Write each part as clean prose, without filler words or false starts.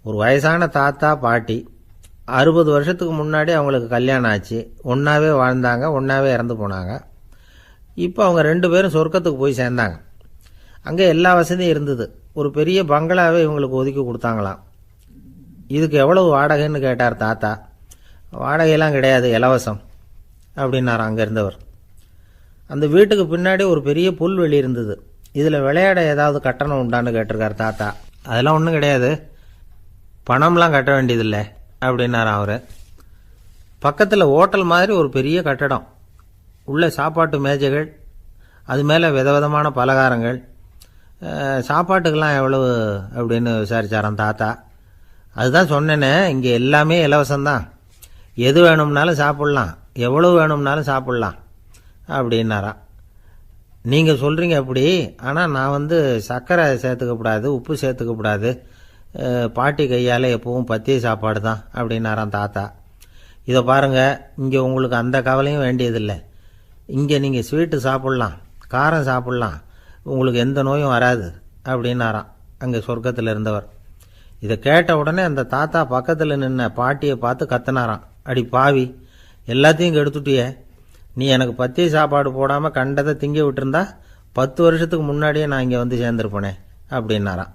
ஒரு வயசான தாத்தா பாட்டி 60 வருஷத்துக்கு முன்னாடி அவங்களுக்கு கல்யாணம் ஆச்சு. ஒன்றாவே வாழ்ந்தாங்க, ஒன்றாவே இறந்து போனாங்க. இப்போ அவங்க 2 பேரும் சொர்க்கத்துக்கு போய் சேர்ந்தாங்க. அங்கே எல்லா வசதியும் இருந்தது. ஒரு பெரிய பங்களாவே இவங்களுக்கு ஒதுக்கி கொடுத்தாங்களாம். இதுக்கு எவ்வளவு வாடகைன்னு கேட்டார் தாத்தா. வாடகையெல்லாம் கிடையாது, இலவசம் அப்படின்னார் அங்கே இருந்தவர். அந்த வீட்டுக்கு பின்னாடி ஒரு பெரிய புல்வெளி இருந்தது. இதில் விளையாட ஏதாவது கட்டணம் உண்டான்னு கேட்டிருக்கார் தாத்தா. அதெல்லாம் ஒன்றும் கிடையாது, பணம்லாம் கட்ட வேண்டியதில்லை அப்படின்னார் அவர். பக்கத்தில் ஹோட்டல் மாதிரி ஒரு பெரிய கட்டடம், உள்ள சாப்பாட்டு மேஜைகள், அது மேலே விதவிதமான பலகாரங்கள். சாப்பாட்டுக்கெல்லாம் எவ்வளவு அப்படின்னு விசாரிச்சாராம் தாத்தா. அதுதான் சொன்னேனே, இங்கே எல்லாமே இலவசம்தான், எது வேணும்னாலும் சாப்பிட்லாம், எவ்வளவு வேணும்னாலும் சாப்பிட்லாம் அப்படின்னாராம். நீங்கள் சொல்கிறீங்க அப்படி, ஆனால் நான் சர்க்கரை சேர்த்துக்கக்கூடாது, உப்பு சேர்த்துக்கக்கூடாது, பாட்டி கையால் எப்பவும் பத்திய சாப்பாடு தான் அப்படின்னாராம் தாத்தா. இதை பாருங்கள், இங்கே உங்களுக்கு அந்த கவலையும் வேண்டியதில்லை. இங்கே நீங்கள் ஸ்வீட்டு சாப்பிட்லாம், காரம் சாப்பிட்லாம், உங்களுக்கு எந்த நோயும் வராது அப்படின்னாராம் அங்கே சொர்க்கத்தில் இருந்தவர். இதை கேட்ட உடனே அந்த தாத்தா பக்கத்தில் நின்ன பாட்டியை பார்த்து கத்தினாராம். அடி பாவி, எல்லாத்தையும் கெடுத்துட்டியே, நீ எனக்கு பத்திய சாப்பாடு போடாமல் கண்டதை திங்க விட்டுருந்தா 10 வருஷத்துக்கு முன்னாடியே நான் இங்கே சேர்ந்துருப்பேனே அப்படின்னாராம்.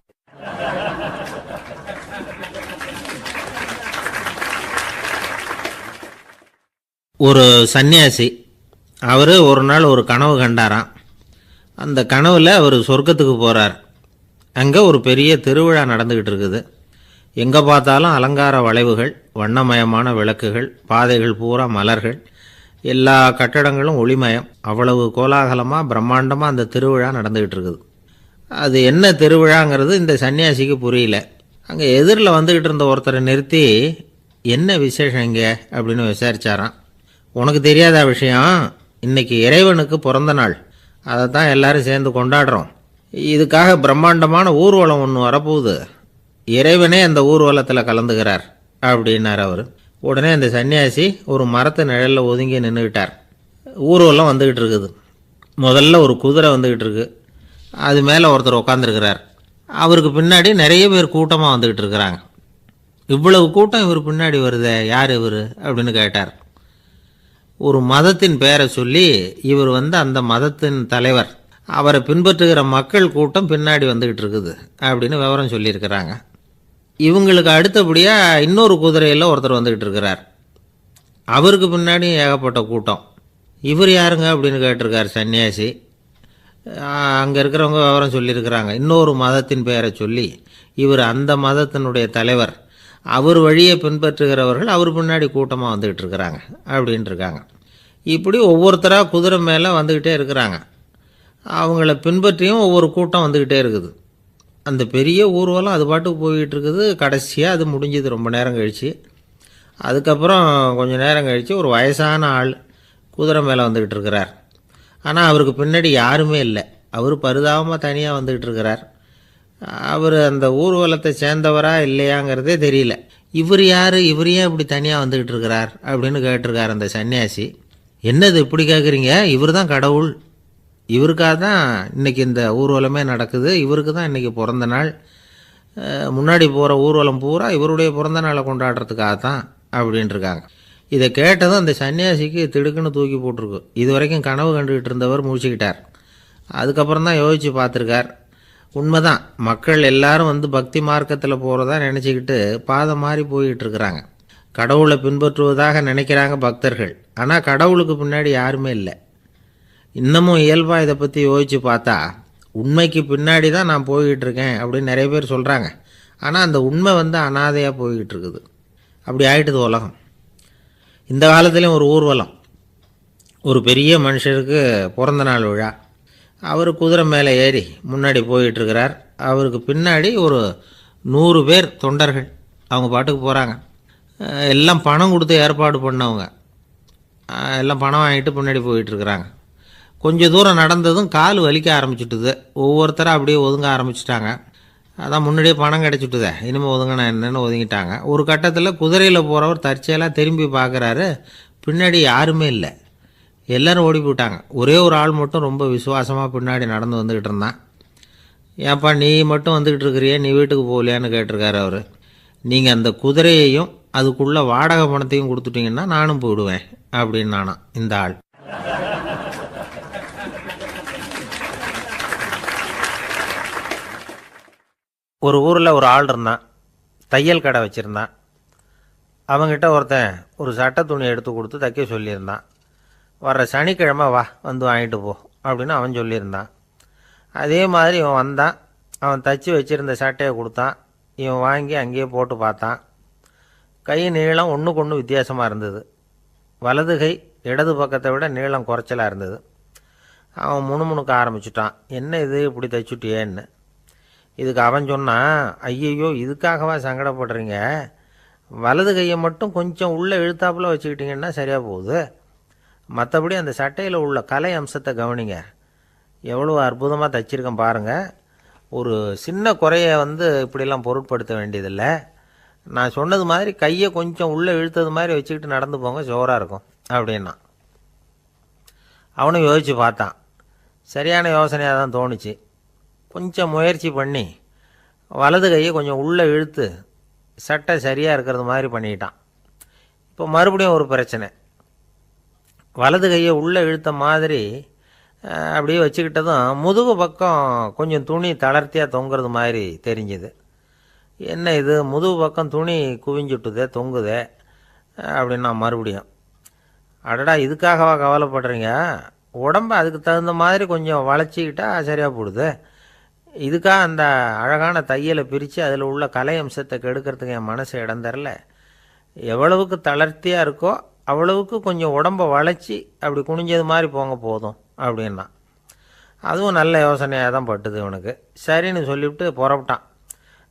ஒரு சன்னியாசி, அவர் ஒரு நாள் ஒரு கனவு கண்டாராம். அந்த கனவில் அவர் சொர்க்கத்துக்கு போகிறார். அங்கே ஒரு பெரிய திருவிழா நடந்துக்கிட்டு இருக்குது. எங்கே பார்த்தாலும் அலங்கார வளைவுகள், வண்ணமயமான விளக்குகள், பாதைகள் பூரா மலர்கள், எல்லா கட்டடங்களும் ஒளிமயம். அவ்வளவு கோலாகலமாக பிரம்மாண்டமாக அந்த திருவிழா நடந்துக்கிட்டு இருக்குது. அது என்ன திருவிழாங்கிறது இந்த சன்னியாசிக்கு புரியல. அங்கே எதிரில் வந்துக்கிட்டு இருந்த ஒருத்தரை நிறுத்தி, என்ன விசேஷம் இங்கே அப்படின்னு விசாரிச்சாராம். உனக்கு தெரியாத விஷயம், இன்னைக்கு இறைவனுக்கு பிறந்த நாள், அதை தான் எல்லாரும் சேர்ந்து கொண்டாடுறோம். இதுக்காக பிரம்மாண்டமான ஊர்வலம் ஒன்று வரப்போகுது, இறைவனே அந்த ஊர்வலத்தில் கலந்துகிறார் அப்படின்னார் அவர். உடனே அந்த சன்னியாசி ஒரு மரத்து நிழலில் ஒதுங்கி நின்றுக்கிட்டார். ஊர்வலம் வந்துக்கிட்டு இருக்குது. முதல்ல ஒரு குதிரை வந்துக்கிட்டு இருக்கு, அது மேலே ஒருத்தர் உட்காந்துருக்கிறார். அவருக்கு பின்னாடி நிறைய பேர் கூட்டமாக வந்துக்கிட்டு இருக்கிறாங்க. இவ்வளவு கூட்டம் இவர் பின்னாடி வருதே, யார் இவர் அப்படின்னு கேட்டார். ஒரு மதத்தின் பெயரை சொல்லி, இவர் அந்த மதத்தின் தலைவர், அவரை பின்பற்றுகிற மக்கள் கூட்டம் பின்னாடி வந்துக்கிட்டு இருக்குது அப்படின்னு விவரம் சொல்லியிருக்கிறாங்க. இவங்களுக்கு அடுத்தபடியாக இன்னொரு குதிரையில் ஒருத்தர் வந்துக்கிட்டு இருக்கிறார். அவருக்கு பின்னாடி ஏகப்பட்ட கூட்டம். இவர் யாருங்க அப்படின்னு கேட்டிருக்கார் சன்னியாசி. அங்கே இருக்கிறவங்க விவரம் சொல்லியிருக்கிறாங்க. இன்னொரு மதத்தின் பெயரை சொல்லி, இவர் அந்த மதத்தினுடைய தலைவர், அவர் வழியை பின்பற்றுகிறவர்கள் அவர் பின்னாடி கூட்டமாக வந்துக்கிட்டு இருக்கிறாங்க அப்படின்ட்டு இருக்காங்க. இப்படி ஒவ்வொருத்தராக குதிரை மேலே வந்துக்கிட்டே இருக்கிறாங்க. அவங்கள பின்பற்றியும் ஒவ்வொரு கூட்டம் வந்துக்கிட்டே இருக்குது. அந்த பெரிய ஊர்வலம் அது பாட்டுக்கு போய்கிட்டு இருக்குது. கடைசியாக அது முடிஞ்சது ரொம்ப நேரம் கழித்து. அதுக்கப்புறம் கொஞ்சம் நேரம் கழித்து ஒரு வயசான ஆள் குதிரை மேலே வந்துக்கிட்டு இருக்கிறார். ஆனால் அவருக்கு பின்னாடி யாருமே இல்லை. அவர் பரிதாபமாக தனியாக வந்துக்கிட்டு இருக்கிறார். அவர் அந்த ஊர்வலத்தை சேர்ந்தவரா இல்லையாங்கிறதே தெரியல. இவர் யார், இவர் ஏன் இப்படி தனியாக வந்துக்கிட்டு இருக்கிறார் அப்படின்னு கேட்டிருக்கார் அந்த சன்னியாசி. என்னது இப்படி கேட்குறீங்க, இவர் தான் கடவுள், இவருக்காக தான் இன்றைக்கி இந்த ஊர்வலமே நடக்குது, இவருக்கு தான் இன்றைக்கி பிறந்த நாள், முன்னாடி போகிற ஊர்வலம் பூரா இவருடைய பிறந்த நாளை கொண்டாடுறதுக்காக தான் அப்படின்ட்டுருக்காங்க. இதை கேட்டதும் அந்த சன்னியாசிக்கு திடுக்குன்னு தூக்கி போட்டிருக்கு. இது வரைக்கும் கனவு கண்டுகிட்டு இருந்தவர் முடிச்சுக்கிட்டார். அதுக்கப்புறம் தான் யோசித்து பார்த்துருக்கார். உண்மைதான், மக்கள் எல்லாரும் பக்தி மார்க்கத்தில் போகிறதா நினச்சிக்கிட்டு பாதை மாறி போய்கிட்டு இருக்கிறாங்க. கடவுளை பின்பற்றுவதாக நினைக்கிறாங்க பக்தர்கள். ஆனால் கடவுளுக்கு பின்னாடி யாருமே இல்லை. இன்னமும் இயல்பாக இதை பற்றி யோசித்து பார்த்தா, உண்மைக்கு பின்னாடி தான் நான் போய்கிட்டு இருக்கேன் அப்படின்னு நிறைய பேர் சொல்கிறாங்க. ஆனால் அந்த உண்மை அனாதையாக போய்கிட்டு இருக்குது. அப்படி ஆகிட்டுது உலகம். இந்த காலத்துலேயும் ஒரு ஊர்வலம், ஒரு பெரிய மனுஷருக்கு பிறந்த நாள் விழா. அவர் குதிரை மேலே ஏறி முன்னாடி போயிட்டுருக்கிறார். அவருக்கு பின்னாடி ஒரு 100 பேர் தொண்டர்கள் அவங்க பாட்டுக்கு போகிறாங்க. எல்லாம் பணம் கொடுத்து ஏற்பாடு பண்ணவங்க, எல்லாம் பணம் வாங்கிட்டு முன்னாடி போயிட்டுருக்குறாங்க. கொஞ்சம் தூரம் நடந்ததும் கால் வலிக்க ஆரம்பிச்சுட்டுது. ஒவ்வொருத்தராக அப்படியே ஒதுங்க ஆரம்பிச்சிட்டாங்க. அதான் முன்னாடியே பணம் கிடச்சிட்டுதே, இனிமேல் ஒதுங்கினா என்னென்னு ஒதுங்கிட்டாங்க. ஒரு கட்டத்தில் குதிரையில் போகிறவர் தற்செயலாக திரும்பி பார்க்குறாரு, பின்னாடி யாருமே இல்லை, எல்லோரும் ஓடி போயிட்டாங்க. ஒரே ஒரு ஆள் மட்டும் ரொம்ப விசுவாசமாக பின்னாடி நடந்து வந்துக்கிட்டு இருந்தான். ஏன்ப்பா நீ மட்டும் வந்துக்கிட்டு இருக்கிறியே, நீ வீட்டுக்கு போகலையான்னு கேட்டிருக்காரு அவர். நீங்கள் அந்த குதிரையையும் அதுக்குள்ள வாடகை பணத்தையும் கொடுத்துட்டீங்கன்னா நானும் போயிடுவேன் அப்படின்னு நானா இந்த ஆள். ஒரு ஊரில் ஒரு ஆள் இருந்தான், தையல் கடை வச்சுருந்தான். அவங்கிட்ட ஒருத்தன் ஒரு சட்டை துணி எடுத்து கொடுத்து தைக்க சொல்லியிருந்தான். வர்ற சனிக்கிழமை வா வந்து வாங்கிட்டு போ அப்படின்னு அவன் சொல்லியிருந்தான். அதே மாதிரி இவன் வந்தான். அவன் தச்சு வச்சுருந்த சட்டையை கொடுத்தான். இவன் வாங்கி அங்கேயே போட்டு பார்த்தான். கை நீளம் ஒன்றுக்கு ஒன்று வித்தியாசமாக இருந்தது. வலது கை இடது பக்கத்தை விட நீளம் குறைச்சலாக இருந்தது. அவன் முணுமுணுக்க ஆரம்பிச்சுட்டான், என்ன இது இப்படி தைச்சுட்டியேன்னு. இதுக்கு அவன் சொன்னான், ஐயையோ இதுக்காகவா சங்கடப்படுறீங்க, வலது கையை மட்டும் கொஞ்சம் உள்ளே இழுத்தாப்புல வச்சுக்கிட்டிங்கன்னா சரியாக போகுது. மற்றபடி அந்த சட்டையில் உள்ள கலை அம்சத்தை கவனிங்க, எவ்வளோ அற்புதமாக தைச்சிருக்கேன் பாருங்கள். ஒரு சின்ன குறையை இப்படிலாம் பொருட்படுத்த வேண்டியதில்லை. நான் சொன்னது மாதிரி கையை கொஞ்சம் உள்ளே இழுத்தது மாதிரி வச்சுக்கிட்டு நடந்து போங்க, ஜோராக இருக்கும் அப்படின்னா. அவனும் யோசித்து பார்த்தான். சரியான யோசனையாக தான் தோணுச்சு. கொஞ்சம் முயற்சி பண்ணி வலது கையை கொஞ்சம் உள்ளே இழுத்து சட்டை சரியாக இருக்கிறது மாதிரி பண்ணிக்கிட்டான். இப்போ மறுபடியும் ஒரு பிரச்சனை. வலது கையை உள்ளே இழுத்த மாதிரி அப்படியே வச்சுக்கிட்டதும் முதுகு பக்கம் கொஞ்சம் துணி தளர்த்தியாக தொங்குறது மாதிரி தெரிஞ்சுது. என்ன இது முதுகு பக்கம் துணி குவிஞ்சுட்டுதே தொங்குதே அப்படின்னா மறுபடியும், அடடா இதுக்காகவா கவலைப்படுறீங்க, உடம்பை அதுக்கு தகுந்த மாதிரி கொஞ்சம் வளைச்சிக்கிட்டா சரியாக போடுது. இதுக்காக அந்த அழகான தையலை பிரித்து அதில் உள்ள கலை அம்சத்தை கெடுக்கிறதுக்கு என் மனசு இடம் தரல. எவ்வளவுக்கு தளர்த்தியாக இருக்கோ அவ்வளவுக்கு கொஞ்சம் உடம்பை வளைச்சி அப்படி குனிஞ்சது மாதிரி போங்க போதும் அப்படின்னா. அதுவும் நல்ல யோசனையாக தான் பட்டுது இவனுக்கு. சரின்னு சொல்லிவிட்டு புறப்பட்டான்.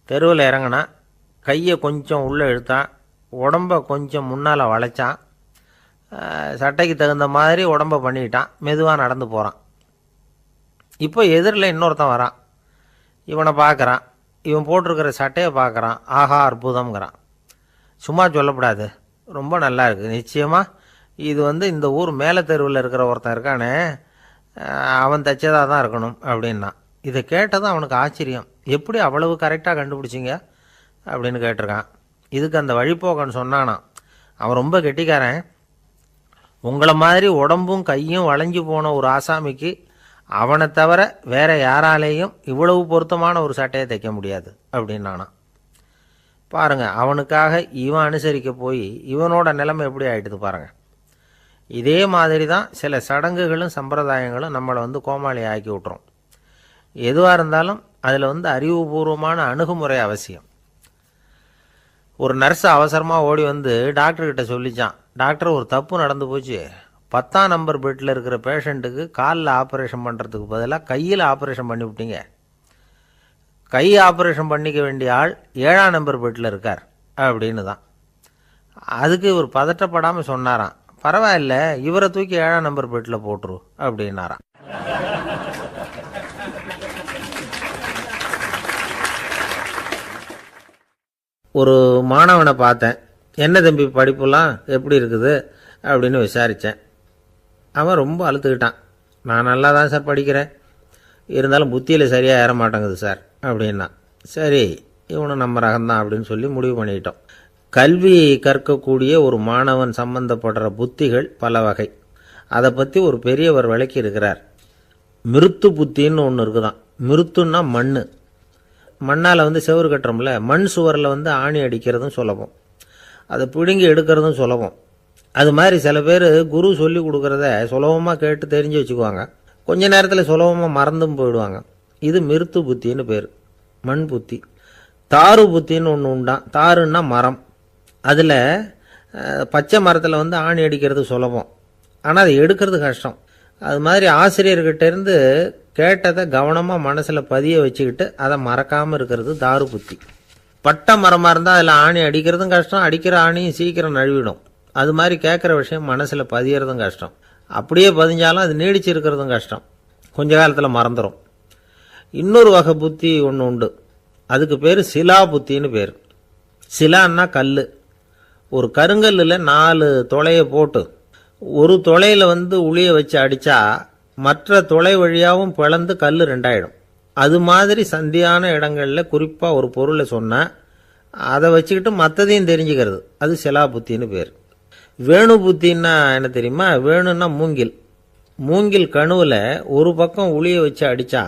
தெருவில் இறங்கினான். கையை கொஞ்சம் உள்ளே இழுத்தான், உடம்பை கொஞ்சம் முன்னால் வளைச்சான், சட்டைக்கு தகுந்த மாதிரி உடம்பை பண்ணிக்கிட்டான். மெதுவாக நடந்து போகிறான். இப்போ எதிரில் இன்னொருத்தன் வரான். இவனை பார்க்குறான். இவன் போட்டிருக்கிற சட்டையை பார்க்குறான். ஆஹா அற்புதம்ங்கிறான். சும்மா சொல்லக்கூடாது, ரொம்ப நல்லா இருக்குது நிச்சயமாக. இது இந்த ஊர் மேலே தெருவில் இருக்கிற ஒருத்தன் இருக்கானே, அவன் தைச்சதாக தான் இருக்கணும் அப்படின்னா. இதை கேட்டதும் அவனுக்கு ஆச்சரியம். எப்படி அவ்வளவு கரெக்டாக கண்டுபிடிச்சிங்க அப்படின்னு கேட்டிருக்கான். இதுக்கு அந்த வழிபோக்கன்னு சொன்னானான், அவன் ரொம்ப கெட்டிக்காரன், உங்களை மாதிரி உடம்பும் கையும் வளைஞ்சு போன ஒரு ஆசாமிக்கு அவனை தவிர வேற யாராலேயும் இவ்வளவு பொருத்தமான ஒரு சட்டையை தைக்க முடியாது அப்படின்னானான். பாருங்க, அவனுக்காக இவன் அனுசரிக்க போய் இவனோட நிலைமை எப்படி ஆயிடுது பாருங்க. இதே மாதிரி தான் சில சடங்குகளும் சம்பிரதாயங்களும் நம்மளை கோமாளி ஆக்கி விட்டுரும். எதுவாக இருந்தாலும் அதில் அறிவுபூர்வமான அணுகுமுறை அவசியம். ஒரு நர்ஸ் அவசரமாக ஓடி டாக்டர்கிட்ட சொல்லிச்சான், டாக்டர் ஒரு தப்பு நடந்து போச்சு, 10ஆம் நம்பர் பெட்டில் இருக்கிற பேஷண்ட்டுக்கு காலில் ஆப்ரேஷன் பண்ணுறதுக்கு பதிலாக கையில் ஆப்ரேஷன் பண்ணிவிட்டீங்க. கை ஆப்ரேஷன் பண்ணிக்க வேண்டிய ஆள் 7ஆம் நம்பர் பெட்டில் இருக்கார் அப்படின்னு தான். அதுக்கு இவர் பதட்டப்படாமல் சொன்னாராம், பரவாயில்ல இவரை தூக்கி 7ஆம் நம்பர் பெட்டில் போட்டுரு அப்படின்னாராம். ஒரு மாணவனை பார்த்தேன். என்ன தம்பி படிப்புலாம் எப்படி இருக்குது அப்படின்னு விசாரித்தேன். அவன் ரொம்ப அழுத்துக்கிட்டான். நான் நல்லா தான் சார் படிக்கிறேன், இருந்தாலும் புத்தியில் சரியாக ஏற மாட்டேங்குது சார் அப்படின்னா. சரி இவனும் நம்ம ரகம்தான் அப்படின்னு சொல்லி முடிவு பண்ணிக்கிட்டோம். கல்வி கற்கக்கூடிய ஒரு மாணவன் சம்பந்தப்படுற புத்திகள் பல வகை. அதை பற்றி ஒரு பெரியவர் விளக்கி இருக்கிறார். மிருத்து புத்தின்னு ஒன்று இருக்குதான். மிருத்துன்னா மண். மண்ணால் செவுறு கட்டுறோம்ல, மண் சுவரில் ஆணி அடிக்கிறதும் சுலபம், அதை பிடுங்கி எடுக்கிறதும் சுலபம். அது மாதிரி சில பேர் குரு சொல்லி கொடுக்குறத சுலபமாக கேட்டு தெரிஞ்சு வச்சுக்குவாங்க, கொஞ்ச நேரத்தில் சுலபமாக மறந்தும் போயிடுவாங்க. இது மிருத்து புத்தின்னு பேர், மண் புத்தி. தாரு புத்தின்னு ஒன்று உண்டான். தாருன்னா மரம். அதில் பச்சை மரத்தில் ஆணி அடிக்கிறது சுலபம், ஆனால் அதை எடுக்கிறது கஷ்டம். அது மாதிரி ஆசிரியர்கிட்டேருந்து கேட்டதை கவனமாக மனசில் பதிய வச்சுக்கிட்டு அதை மறக்காமல் இருக்கிறது தாரு புத்தி. பட்டை மரமாக இருந்தால் அதில் ஆணி அடிக்கிறதும் கஷ்டம், அடிக்கிற ஆணியும் சீக்கிரம் நழுவிடும். அது மாதிரி கேட்குற விஷயம் மனசில் பதியறதும் கஷ்டம். அப்படியே பதிஞ்சாலும் அது நீடிச்சு இருக்கிறதும் கஷ்டம், கொஞ்ச காலத்தில் மறந்துடும். இன்னொரு வகை புத்தி ஒன்று உண்டு, அதுக்கு பேர் சிலா புத்தின்னு பேர். சிலான்னா கல். ஒரு கருங்கல்லில் 4 துளையை போட்டு ஒரு துளையில் உளியை வச்சு அடித்தா மற்ற துளை வழியாகவும் பிளந்து கல் 2 ஆயிடும். அது மாதிரி சந்தியான இடங்களில் குறிப்பாக ஒரு பொருளை சொன்னால் அதை வச்சுக்கிட்டு மற்றதையும் தெரிஞ்சுக்கிறது, அது சிலா புத்தின்னு பேர். வேணு புத்தின்னா என்ன தெரியுமா? வேணுன்னா மூங்கில். மூங்கில் கணுவில் ஒரு பக்கம் உளியை வச்சு அடித்தா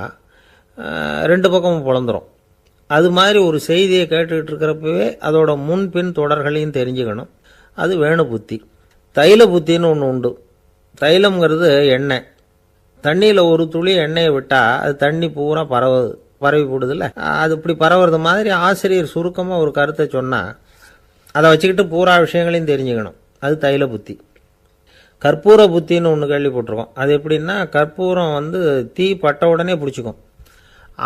2 பக்கமும் பொழந்துரும். அது மாதிரி ஒரு செய்தியை கேட்டுக்கிட்டு இருக்கிறப்பவே அதோட முன்பின் தொடர்களையும் தெரிஞ்சுக்கணும், அது வேணு புத்தி. தைல புத்தின்னு ஒன்று உண்டு. தைலம்ங்கிறது எண்ணெய். தண்ணியில் ஒரு துளி எண்ணெயை விட்டால் அது தண்ணி பூரா பரவி போடுதில்ல, அது இப்படி பரவுறது மாதிரி ஆசிரியர் சுருக்கமாக ஒரு கருத்தை சொன்னால் அதை வச்சுக்கிட்டு பூரா விஷயங்களையும் தெரிஞ்சுக்கணும், அது தைல புத்தி. கற்பூர புத்தின்னு ஒன்று கேள்விப்பட்டிருக்கோம். அது எப்படின்னா, கற்பூரம் தீ பட்ட உடனே பிடிச்சிக்கும்.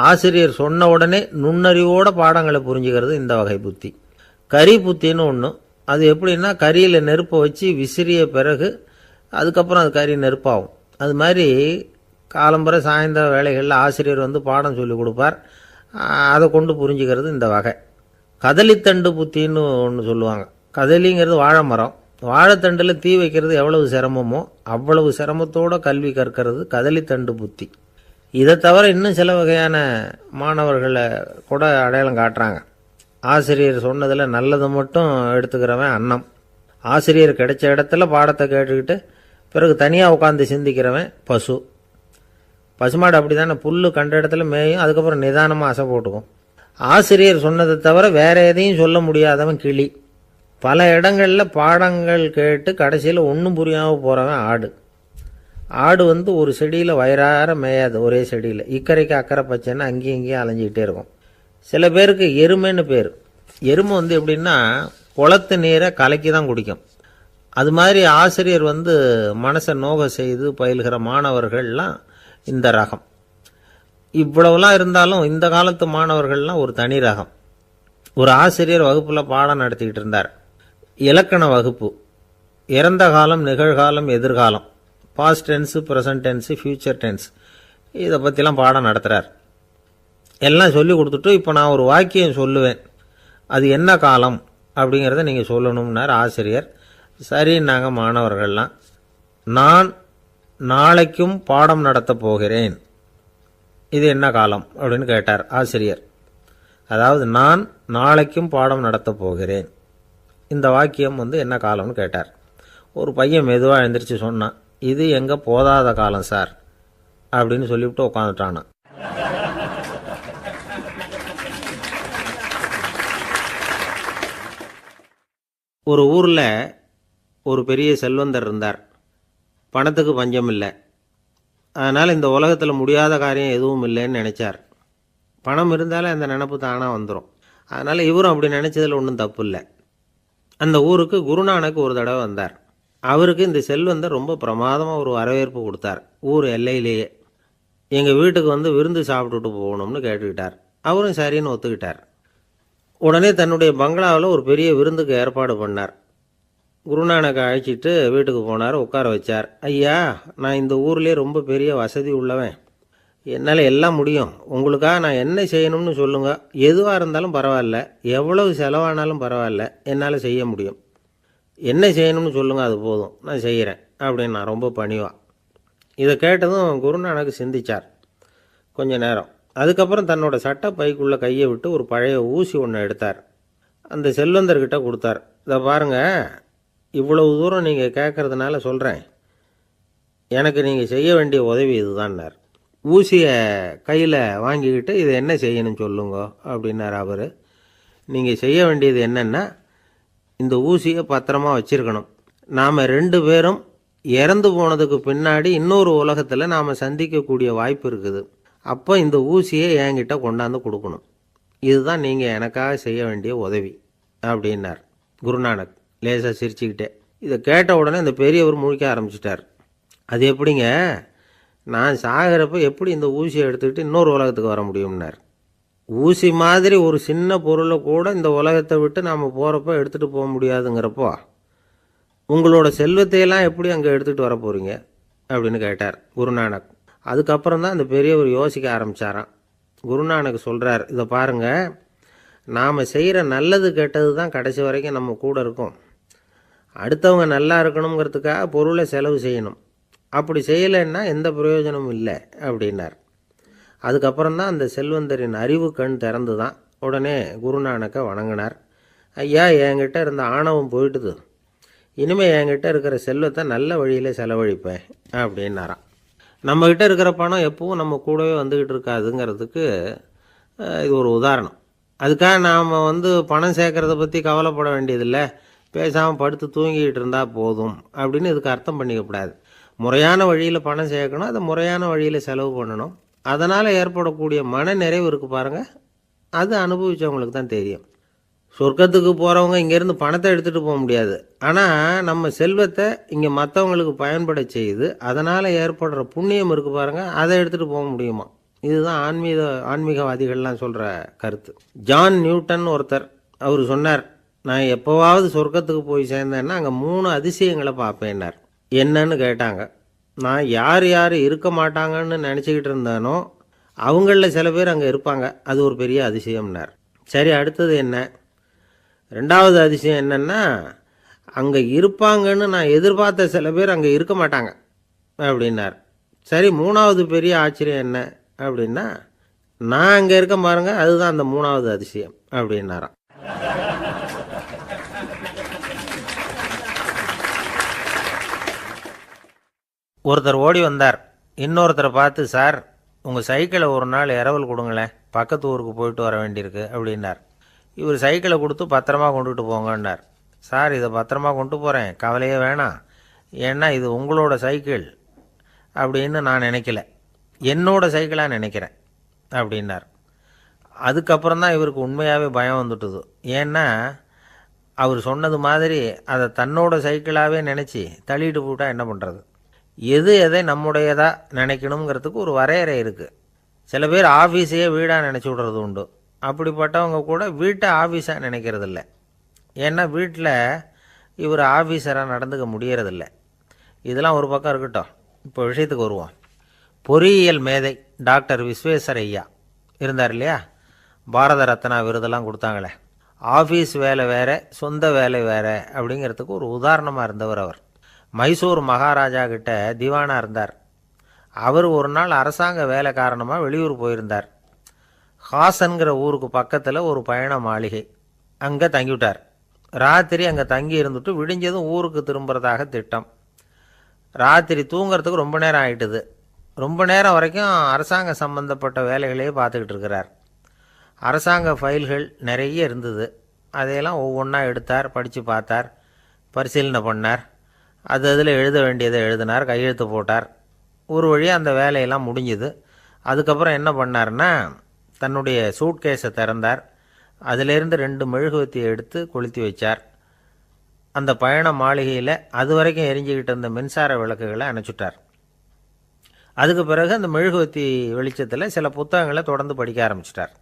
ஆசிரியர் சொன்ன உடனே நுண்ணறிவோட பாடங்களை புரிஞ்சுக்கிறது இந்த வகை புத்தி. கரி புத்தின்னு ஒன்று. அது எப்படின்னா, கரியில் நெருப்பை வச்சு விசிறிய பிறகு அதுக்கப்புறம் அது கறி நெருப்பாகும். அது மாதிரி காலம்பரை சாயந்தர வேலைகளில் ஆசிரியர் பாடம் சொல்லி கொடுப்பார், அதை கொண்டு புரிஞ்சுக்கிறது இந்த வகை. கதலித்தண்டு புத்தின்னு ஒன்று சொல்லுவாங்க. கதலிங்கிறது வாழை மரம். வாழைத்தண்டில் தீ வைக்கிறது எவ்வளவு சிரமமோ அவ்வளவு சிரமத்தோடு கல்வி கற்கிறது கதலித்தண்டு புத்தி. இதை தவிர இன்னும் சில வகையான மாணவர்களை கூட அடையாளம் காட்டுறாங்க. ஆசிரியர் சொன்னதில் நல்லதை மட்டும் எடுத்துக்கிறவன் அன்னம். ஆசிரியர் கிடைச்ச இடத்துல பாடத்தை கேட்டுக்கிட்டு பிறகு தனியாக உட்காந்து சிந்திக்கிறவன் பசு. பசுமாடு அப்படி தானே, புல் கண்ட இடத்துல மேயும், அதுக்கப்புறம் நிதானமாக அசை போட்டுக்கும். ஆசிரியர் சொன்னதை தவிர வேற எதையும் சொல்ல முடியாதவன் கிளி. பல இடங்களில் பாடங்கள் கேட்டு கடைசியில் ஒன்றும் புரியாமல் போகிறவன் ஆடு. ஆடு ஒரு செடியில் வயிறார மேயாது, ஒரே செடியில். இக்கரைக்கு அக்கறை பச்சைன்னா அங்கேயும் இங்கேயும் அலைஞ்சிக்கிட்டே இருக்கும். சில பேருக்கு எருமைன்னு பேர். எருமை எப்படின்னா குளத்து நீரை கலக்கி தான் குடிக்கும். அது மாதிரி ஆசிரியர் மனசை நோக செய்து பயில்கிற மாணவர்கள்லாம் இந்த ரகம். இவ்வளவுலாம் இருந்தாலும் இந்த காலத்து மாணவர்கள்லாம் ஒரு தனி ரகம். ஒரு ஆசிரியர் வகுப்பில் பாடம் நடத்திக்கிட்டு இருந்தார். இலக்கண வகுப்பு. இறந்த காலம், நிகழ்காலம், எதிர்காலம், past tense, present tense, future tense, இதை பற்றிலாம் பாடம் நடத்துகிறார். எல்லாம் சொல்லி கொடுத்துட்டு இப்போ நான் ஒரு வாக்கியம் சொல்லுவேன், அது என்ன காலம் அப்படிங்கிறத நீங்கள் சொல்லணும்னார் ஆசிரியர். சரின்னாங்க மாணவர்கள்லாம். நான் நாளைக்கும் பாடம் நடத்தப் போகிறேன், இது என்ன காலம் அப்படின்னு கேட்டார் ஆசிரியர். அதாவது நான் நாளைக்கும் பாடம் நடத்தப் போகிறேன், இந்த வாக்கியம் என்ன காலம்னு கேட்டார். ஒரு பையன் மெதுவாக எழுந்திரிச்சு சொன்னான், இது எங்கே போதாத காலம் சார் அப்படின்னு சொல்லிவிட்டு உட்காந்துட்டானான். ஒரு ஊரில் ஒரு பெரிய செல்வந்தர் இருந்தார். பணத்துக்கு பஞ்சம் இல்லை. அதனால் இந்த உலகத்தில் முடியாத காரியம் எதுவும் இல்லைன்னு நினச்சார். பணம் இருந்தாலே அந்த நினப்பு தானாக வந்துடும். அதனால் இவரும் அப்படி நினச்சதில் ஒன்றும் தப்பு இல்லை. அந்த ஊருக்கு குருநானக் ஒரு தடவை வந்தார். அவருக்கு இந்த செல்வந்தர் ரொம்ப பிரமாதமாக ஒரு வரவேற்பு கொடுத்தார். ஊர் எல்லையிலேயே எங்கள் வீட்டுக்கு விருந்து சாப்பிட்டுட்டு போகணும்னு கேட்டுக்கிட்டார். அவரும் சரின்னு ஒத்துக்கிட்டார். உடனே தன்னுடைய பங்களாவில் ஒரு பெரிய விருந்துக்கு ஏற்பாடு பண்ணார். குருநானக்கை அழைச்சிட்டு வீட்டுக்கு போனார், உட்கார வச்சார். ஐயா, நான் இந்த ஊர்லேயே ரொம்ப பெரிய வசதி உள்ளவன், என்னால் எல்லாம் முடியும், உங்களுக்காக நான் என்ன செய்யணும்னு சொல்லுங்கள், எதுவாக இருந்தாலும் பரவாயில்ல, எவ்வளவு செலவானாலும் பரவாயில்ல, என்னால் செய்ய முடியும், என்ன செய்யணும்னு சொல்லுங்கள், அது போதும், நான் செய்கிறேன் அப்படின்னு நான் ரொம்ப பணிவா. இதை கேட்டதும் குருநானக் சிந்திச்சார் கொஞ்ச நேரம். அதுக்கப்புறம் தன்னோட சட்டை பைக்குள்ளே கையை விட்டு ஒரு பழைய ஊசி ஒன்று எடுத்தார். அந்த செல்வந்தர்கிட்ட கொடுத்தார். இதை பாருங்கள், இவ்வளவு தூரம் நீங்கள் கேட்குறதுனால சொல்கிறேன், எனக்கு நீங்கள் செய்ய வேண்டிய உதவி இதுதான்னார். ஊசியை கையில் வாங்கிக்கிட்டு இதை என்ன செய்யணும்னு சொல்லுங்க அப்படின்னார் அவர். நீங்கள் செய்ய வேண்டியது என்னென்னா, இந்த ஊசியை பத்திரமா வச்சுருக்கணும். நாம் 2 பேரும் இறந்து போனதுக்கு பின்னாடி இன்னொரு உலகத்தில் நாம் சந்திக்கக்கூடிய வாய்ப்பு இருக்குது. அப்போ இந்த ஊசியை என்கிட்ட கொண்டாந்து கொடுக்கணும். இதுதான் நீங்கள் எனக்காக செய்ய வேண்டிய உதவி அப்படின்னார் குருநானக் லேசாக சிரிச்சுக்கிட்டே. இதை கேட்ட உடனே இந்த பெரியவர் முழிக்க ஆரம்பிச்சிட்டார். அது எப்படிங்க, நான் சாகிறப்ப எப்படி இந்த ஊசியை எடுத்துக்கிட்டு இன்னொரு உலகத்துக்கு வர முடியும்னார். ஊசி மாதிரி ஒரு சின்ன பொருளை கூட இந்த உலகத்தை விட்டு நாம் போகிறப்ப எடுத்துகிட்டு போக முடியாதுங்கிறப்போ உங்களோட செல்வத்தையெல்லாம் எப்படி அங்கே எடுத்துகிட்டு வர போகிறீங்க அப்படின்னு கேட்டார் குருநானக். அதுக்கப்புறம் தான் அந்த பெரியவர் யோசிக்க ஆரம்பித்தாராம். குருநானக் சொல்கிறார், இதை பாருங்கள், நாம் செய்கிற நல்லது கெட்டது தான் கடைசி வரைக்கும் நம்ம கூட இருக்கும். அடுத்தவங்க நல்லா இருக்கணுங்கிறதுக்காக பொருளை செலவு செய்யணும், அப்படி செய்யலைன்னா எந்த பிரயோஜனமும் இல்லை அப்படின்னார். அதுக்கப்புறம் தான் அந்த செல்வந்தரின் அறிவு கண் திறந்து தான். உடனே குருநானக்கை வணங்கினார். ஐயா, என்கிட்ட இருந்த ஆணவம் போயிட்டுது, இனிமேல் என்கிட்ட இருக்கிற செல்வத்தை நல்ல வழியில் செலவழிப்பேன் அப்படின்னாராம். நம்மக்கிட்ட இருக்கிற பணம் எப்பவும் நம்ம கூடவே வந்துக்கிட்டு இருக்காதுங்கிறதுக்கு இது ஒரு உதாரணம். அதுக்காக நாம் பணம் சேர்க்கறத பற்றி கவலைப்பட வேண்டியதில்லை, பேசாமல் படுத்து தூங்கிக்கிட்டு இருந்தால் போதும் அப்படின்னு இதுக்கு அர்த்தம் பண்ணிக்கக்கூடாது. முறையான வழியில் பணம் சேர்க்கணும், அதை முறையான வழியில் செலவு பண்ணணும். அதனால் ஏற்படக்கூடிய மன நிறைவு இருக்குது பாருங்கள், அது அனுபவித்தவங்களுக்கு தான் தெரியும். சொர்க்கத்துக்கு போகிறவங்க இங்கேருந்து பணத்தை எடுத்துகிட்டு போக முடியாது, ஆனால் நம்ம செல்வத்தை இங்கே மற்றவங்களுக்கு பயன்பட செய்து அதனால் ஏற்படுற புண்ணியம் இருக்குது பாருங்கள், அதை எடுத்துகிட்டு போக முடியுமா. இதுதான் ஆன்மீகவாதிகள்லாம் சொல்கிற கருத்து. ஜான் நியூட்டன் ஒருத்தர், அவர் சொன்னார், நான் எப்போவாவது சொர்க்கத்துக்கு போய் சேர்ந்தேன்னா அங்கே 3 அதிசயங்களை பார்ப்பேன்னார். என்னன்னு கேட்டாங்க. நான் யார் யார் இருக்க மாட்டாங்கன்னு நினச்சிக்கிட்டு இருந்தேனோ அவங்களில் சில பேர் அங்கே இருப்பாங்க, அது ஒரு பெரிய அதிசயம்னார். சரி, அடுத்தது என்ன? 2வது அதிசயம் என்னென்னா, அங்கே இருப்பாங்கன்னு நான் எதிர்பார்த்த சில பேர் அங்கே இருக்க மாட்டாங்க அப்படின்னார். சரி, 3வது பெரிய ஆச்சரியம் என்ன அப்படின்னா, நான் அங்கே இருக்க பாருங்க, அதுதான் அந்த 3வது அதிசயம் அப்படின்னாராம். ஒருத்தர் ஓடி வந்தார், இன்னொருத்தரை பார்த்து, சார் உங்கள் சைக்கிளை ஒரு நாள் இரவல் கொடுங்களேன், பக்கத்து ஊருக்கு போயிட்டு வர வேண்டியிருக்கு அப்படின்னார். இவர் சைக்கிளை கொடுத்து பத்திரமா கொண்டுகிட்டு போங்கன்னார். சார், இதை பத்திரமா கொண்டு போகிறேன், கவலையே வேணாம், ஏன்னா இது உங்களோட சைக்கிள் அப்படின்னு நான் நினைக்கல, என்னோட சைக்கிளாக நினைக்கிறேன் அப்படின்னார். அதுக்கப்புறம் தான் இவருக்கு உண்மையாகவே பயம் வந்துட்டுது. ஏன்னா அவர் சொன்னது மாதிரி அதை தன்னோட சைக்கிளாகவே நினச்சி தள்ளிட்டு போட்டால் என்ன பண்ணுறது. எதை நம்முடையதாக நினைக்கணுங்கிறதுக்கு ஒரு வரையறை இருக்குது. சில பேர் ஆஃபீஸையே வீடாக நினச்சி விடுறது உண்டு. அப்படிப்பட்டவங்க கூட வீட்டை ஆஃபீஸாக நினைக்கிறதில்ல. ஏன்னா வீட்டில் இவர் ஆஃபீஸராக நடந்துக்க முடியறதில்ல. இதெல்லாம் ஒரு பக்கம் இருக்கட்டும், இப்போ விஷயத்துக்கு வருவோம். பொறியியல் மேதை டாக்டர் விஸ்வேஸ்வரய்யா இருந்தார் இல்லையா, பாரத ரத்னா விருதெல்லாம் கொடுத்தாங்களே. ஆஃபீஸ் வேலை வேறு, சொந்த வேலை வேறு அப்படிங்கிறதுக்கு ஒரு உதாரணமாக இருந்தவர் அவர். மைசூர் மகாராஜா கிட்ட திவானாக இருந்தார். அவர் ஒரு நாள் அரசாங்க வேலை காரணமாக வெளியூர் போயிருந்தார். ஹாசன்கிற ஊருக்கு பக்கத்தில் ஒரு பயண மாளிகை, அங்கே தங்கிவிட்டார். ராத்திரி அங்கே தங்கி இருந்துட்டு விடிஞ்சதும் ஊருக்கு திரும்புறதாக திட்டம். ராத்திரி தூங்கிறதுக்கு ரொம்ப நேரம் ஆகிட்டுது. ரொம்ப நேரம் வரைக்கும் அரசாங்க சம்பந்தப்பட்ட வேலைகளையே பார்த்துக்கிட்டு இருக்கிறார். அரசாங்க ஃபைல்கள் நிறைய இருந்தது. அதையெல்லாம் ஒவ்வொன்றா எடுத்தார், படித்து பார்த்தார், பரிசீலனை பண்ணார். அதில் எழுத வேண்டியதை எழுதினார், கையெழுத்து போட்டார். ஒரு வழியாக அந்த வேலையெல்லாம் முடிஞ்சுது. அதுக்கப்புறம் என்ன பண்ணார்னா, தன்னுடைய சூட்கேஸை திறந்தார். அதிலேருந்து 2 மெழுகுவத்தியை எடுத்து கொளுத்தி வச்சார். அந்த பயண மாளிகையில் அது வரைக்கும் எரிஞ்சிக்கிட்டு இருந்த மின்சார விளக்குகளை அணைச்சுட்டார். அதுக்கு பிறகு அந்த மெழுகுவத்தி வெளிச்சத்தில் சில புத்தகங்களை தொடர்ந்து படிக்க ஆரம்பிச்சிட்டார்.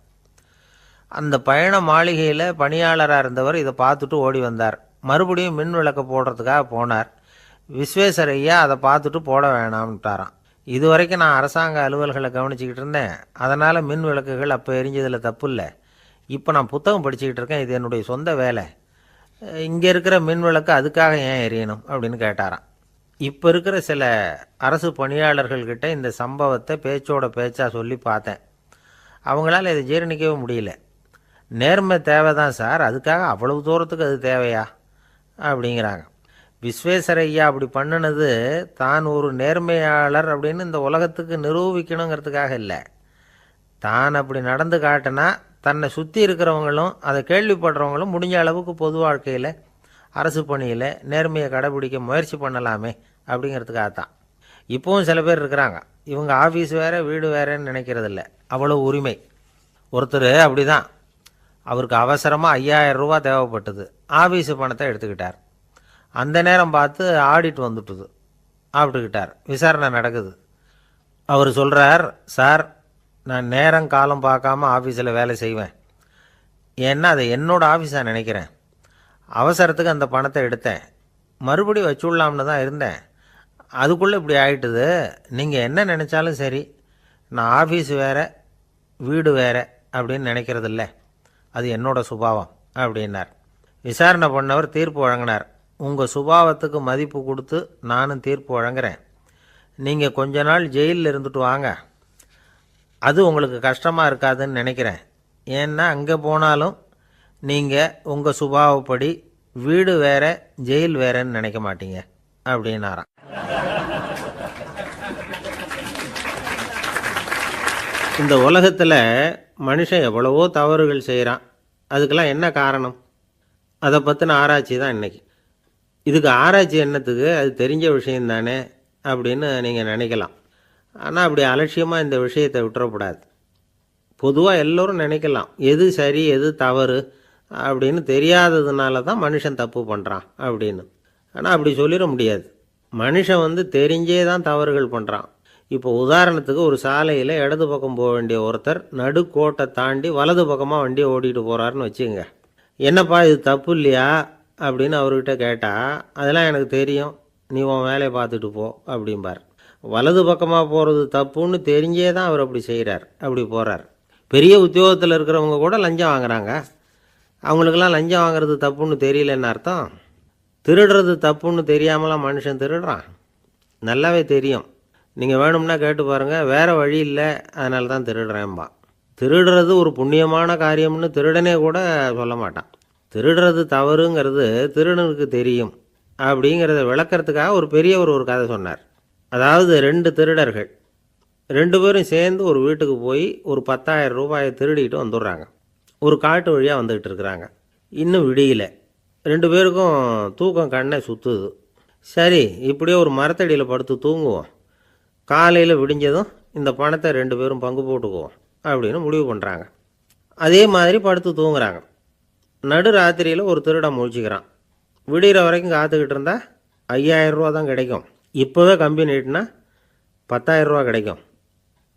அந்த பயண மாளிகையில் பணியாளராக இருந்தவர் இதை பார்த்துட்டு ஓடி வந்தார். மறுபடியும் மின் விளக்கை போடுறதுக்காக போனார். விஸ்வேஸ்வரய்யா அதை பார்த்துட்டு போட வேணாம்ட்டாராம். இது வரைக்கும் நான் அரசாங்க அலுவல்களை கவனிச்சிக்கிட்டு இருந்தேன், அதனால் மின் விளக்குகள் அப்போ எரிஞ்சதில் தப்பு இல்லை. இப்போ நான் புத்தகம் படிச்சுக்கிட்டு இருக்கேன், இது என்னுடைய சொந்த வேலை, இங்கே இருக்கிற மின் விளக்கு அதுக்காக ஏன் எரியணும் அப்படின்னு கேட்டாராம். இப்போ இருக்கிற சில அரசு பணியாளர்கள்கிட்ட இந்த சம்பவத்தை பேச்சோட பேச்சாக சொல்லி பார்த்தேன். அவங்களால இதை ஜீரணிக்கவே முடியல. நேர்மை தேவை தான் சார், அதுக்காக அவ்வளவு தூரத்துக்கு அது தேவையா அப்படிங்கிறாங்க. விஸ்வேஸ்வரய்யா அப்படி பண்ணினது தான் ஒரு நேர்மையாளர் அப்படின்னு இந்த உலகத்துக்கு நிரூபிக்கணுங்கிறதுக்காக இல்லை. தான் அப்படி நடந்து காட்டினா தன்னை சுற்றி இருக்கிறவங்களும் அதை கேள்விப்படுறவங்களும் முடிஞ்ச அளவுக்கு பொது வாழ்க்கையில் அரசு பணியில் நேர்மையை கடைபிடிக்க முயற்சி பண்ணலாமே அப்படிங்கிறதுக்காகத்தான். இப்போவும் சில பேர் இருக்கிறாங்க, இவங்க ஆஃபீஸ் வேறு வீடு வேறேன்னு நினைக்கிறதில்ல, அவ்வளோ உரிமை. ஒருத்தர் அப்படி தான், அவருக்கு அவசரமாக 5000 ரூபா தேவைப்பட்டது. ஆஃபீஸு பணத்தை எடுத்துக்கிட்டார். அந்த நேரம் பார்த்து ஆடிட் வந்துட்டுது, ஆப்பிட்டுக்கிட்டார். விசாரணை நடக்குது. அவர் சொல்கிறார், சார் நான் நேரம் காலம் பார்க்காம ஆஃபீஸில் வேலை செய்வேன், ஏன்னா அதை என்னோடய ஆஃபீஸாக நினைக்கிறேன். அவசரத்துக்கு அந்த பணத்தை எடுத்தேன், மறுபடியும் வச்சுடலாம்னு தான் இருந்தேன், அதுக்குள்ளே இப்படி ஆகிட்டுது. நீங்கள் என்ன நினச்சாலும் சரி, நான் ஆஃபீஸ் வேறு வீடு வேறு அப்படின்னு நினைக்கிறதில்ல, அது என்னோட சுபாவம் அப்படின்னார். விசாரணை பண்ணவர் தீர்ப்பு வழங்கினார். உங்கள் சுபாவத்துக்கு மதிப்பு கொடுத்து நானும் தீர்ப்பு வழங்குறேன். நீங்கள் கொஞ்ச நாள் ஜெயிலில் இருந்துட்டு வாங்க, அது உங்களுக்கு கஷ்டமாக இருக்காதுன்னு நினைக்கிறேன். ஏன்னா அங்கே போனாலும் நீங்கள் உங்கள் சுபாவப்படி வீடு வேற ஜெயில் வேறன்னு நினைக்க மாட்டீங்க அப்படின்னாராம். இந்த உலகத்தில் மனுஷன் எவ்வளவோ தவறுகள் செய்கிறான். அதுக்கெல்லாம் என்ன காரணம்? அதை பற்றின ஆராய்ச்சி தான் இன்றைக்கி. இதுக்கு ஆராய்ச்சி என்னத்துக்கு, அது தெரிஞ்ச விஷயந்தானே அப்படின்னு நீங்கள் நினைக்கலாம். ஆனால் அப்படி அலட்சியமாக இந்த விஷயத்தை விட்டுறக்கூடாது. பொதுவாக எல்லோரும் நினைக்கலாம் எது சரி எது தவறு அப்படின்னு தெரியாததுனால தான் மனுஷன் தப்பு பண்ணுறான் அப்படின்னு. ஆனால் அப்படி சொல்லிட முடியாது. மனுஷன் தெரிஞ்சே தான் தவறுகள் பண்ணுறான். இப்போ உதாரணத்துக்கு ஒரு சாலையில் இடது பக்கம் போக வேண்டிய ஒருத்தர் நடுக்கோட்டை தாண்டி வலது பக்கமாக வண்டியை ஓட்டிகிட்டு போகிறாருன்னு வச்சுக்கோங்க. என்னப்பா இது தப்பு இல்லையா அப்படின்னு அவர்கிட்ட கேட்டால், அதெல்லாம் எனக்கு தெரியும், நீ உன் வேலையை பார்த்துட்டு போ அப்படிம்பார். வலது பக்கமாக போகிறது தப்புன்னு தெரிஞ்சே தான் அவர் அப்படி செய்கிறார், அப்படி போகிறார். பெரிய உத்தியோகத்தில் இருக்கிறவங்க கூட லஞ்சம் வாங்குறாங்க. அவங்களுக்கெல்லாம் லஞ்சம் வாங்குறது தப்புன்னு தெரியலன்னு அர்த்தம். திருடுறது தப்புன்னு தெரியாமலாம் மனுஷன் திருடுறான். நல்லாவே தெரியும். நீங்கள் வேணும்னா கேட்டு பாருங்கள், வேறு வழி இல்லை அதனால தான் திருடுறேன்பா. திருடுறது ஒரு புண்ணியமான காரியம்னு திருடனே கூட சொல்ல மாட்டான். திருடுறது தவறுங்கிறது திருடனுக்கு தெரியும் அப்படிங்கிறத விளக்கிறதுக்காக ஒரு பெரியவர் ஒரு கதை சொன்னார். அதாவது 2 திருடர்கள் 2 பேரும் சேர்ந்து ஒரு வீட்டுக்கு போய் ஒரு 10,000 ரூபாயை திருடிட்டு வந்துடுறாங்க. ஒரு காட்டு வழியாக வந்துக்கிட்டு இருக்கிறாங்க. இன்னும் விடியல. 2 பேருக்கும் தூக்கம் கண்ணை சுற்றுது. சரி, இப்படியே ஒரு மரத்தடியில் படுத்து தூங்குவோம், காலையில் விடிஞ்சதும் இந்த பணத்தை 2 பேரும் பங்கு போட்டுக்குவோம் அப்படின்னு முடிவு பண்ணுறாங்க. அதே மாதிரி படுத்து தூங்குறாங்க. நடு ராத்திரியில் ஒரு திருடன் முழிச்சிக்கிறான். விடிகிற வரைக்கும் காத்துக்கிட்டு இருந்தால் 5,000 ரூபா தான் கிடைக்கும், இப்போவே கம்பி நீட்டினா 10,000 ரூபா கிடைக்கும்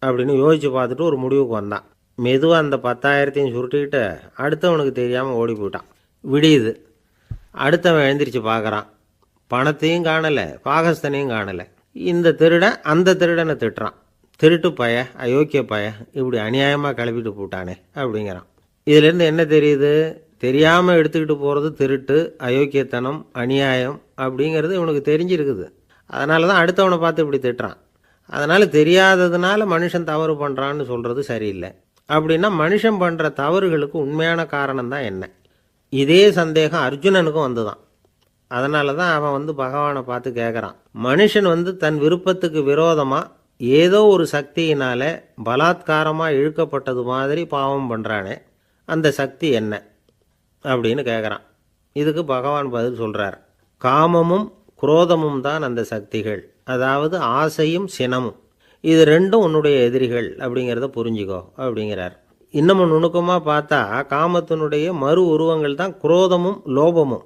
அப்படின்னு யோசித்து பார்த்துட்டு ஒரு முடிவுக்கு வந்தான். மெதுவாக அந்த 10,000த்தையும் சுருட்டிக்கிட்டு அடுத்தவனுக்கு தெரியாமல் ஓடி போயிட்டான். விடியுது. அடுத்தவன் எழுந்திரிச்சு பார்க்குறான். பணத்தையும் காணலை, பாகஸ்தனையும் காணலை. இந்த திருடன் அந்த திருடனை திட்டுறான். திருட்டு பய, அயோக்கிய பய, இப்படி அநியாயமாக கிளப்பிட்டு போட்டானே அப்படிங்கிறான். இதிலேருந்து என்ன தெரியுது? தெரியாமல் எடுத்துக்கிட்டு போகிறது திருட்டு, அயோக்கியத்தனம், அநியாயம் அப்படிங்கிறது இவனுக்கு தெரிஞ்சிருக்குது. அதனால தான் அடுத்தவனை பார்த்து இப்படி திட்டுறான். அதனால் தெரியாததுனால மனுஷன் தவறு பண்ணுறான்னு சொல்கிறது சரியில்லை. அப்படின்னா மனுஷன் பண்ணுற தவறுகளுக்கு உண்மையான காரணம் தான் என்ன? இதே சந்தேகம் அர்ஜுனனுக்கும் வந்துதான். அதனால தான் அவன் பகவானை பார்த்து கேட்குறான். மனுஷன் தன் விருப்பத்துக்கு விரோதமாக ஏதோ ஒரு சக்தியினால் பலாத்காரமாக இழுக்கப்பட்டது மாதிரி பாவம் பண்ணுறானே, அந்த சக்தி என்ன அப்படின்னு கேட்குறான். இதுக்கு பகவான் பதில் சொல்கிறார். காமமும் குரோதமும் தான் அந்த சக்திகள், அதாவது ஆசையும் சினமும். இது 2ம் உன்னுடைய எதிரிகள் அப்படிங்கிறத புரிஞ்சுக்கோ அப்படிங்கிறார். இன்னமும் நுணுக்கமாக பார்த்தா காமத்தினுடைய மறு உருவங்கள் தான் குரோதமும் லோபமும்.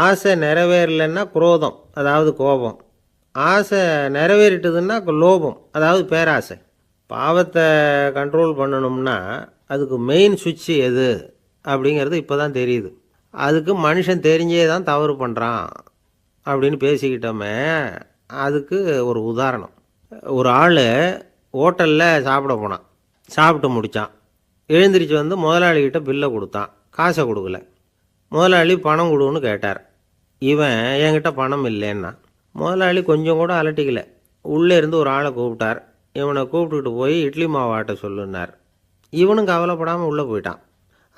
ஆசை நிறைவேறலைன்னா குரோதம், அதாவது கோபம். ஆசை நிறைவேறிட்டதுன்னா லோபம், அதாவது பேராசை. பாவத்தை கண்ட்ரோல் பண்ணணும்னா அதுக்கு மெயின் சுவிட்சு எது அப்படிங்கிறது இப்போ தான் தெரியுது. அதுக்கு மனுஷன் தெரிஞ்சே தான் தவறு பண்ணுறான் அப்படின்னு பேசிக்கிட்டோமே. அதுக்கு ஒரு உதாரணம். ஒரு ஆள் ஹோட்டலில் சாப்பிட போனான். சாப்பிட்டு முடித்தான். எழுந்திரிச்சு முதலாளிகிட்ட பில்லை கொடுத்தான். காசை கொடுக்கல. முதலாளி பணம் கொடுன்னு கேட்டார். இவன் என்கிட்ட பணம் இல்லைன்னா. முதலாளி கொஞ்சம் கூட அலட்டிக்கல. உள்ளே இருந்து ஒரு ஆளை கூப்பிட்டார். இவனை கூப்பிட்டுக்கிட்டு போய் இட்லி மாவு ஆட்ட சொல்லுன்னார். இவனும் கவலைப்படாமல் உள்ளே போயிட்டான்.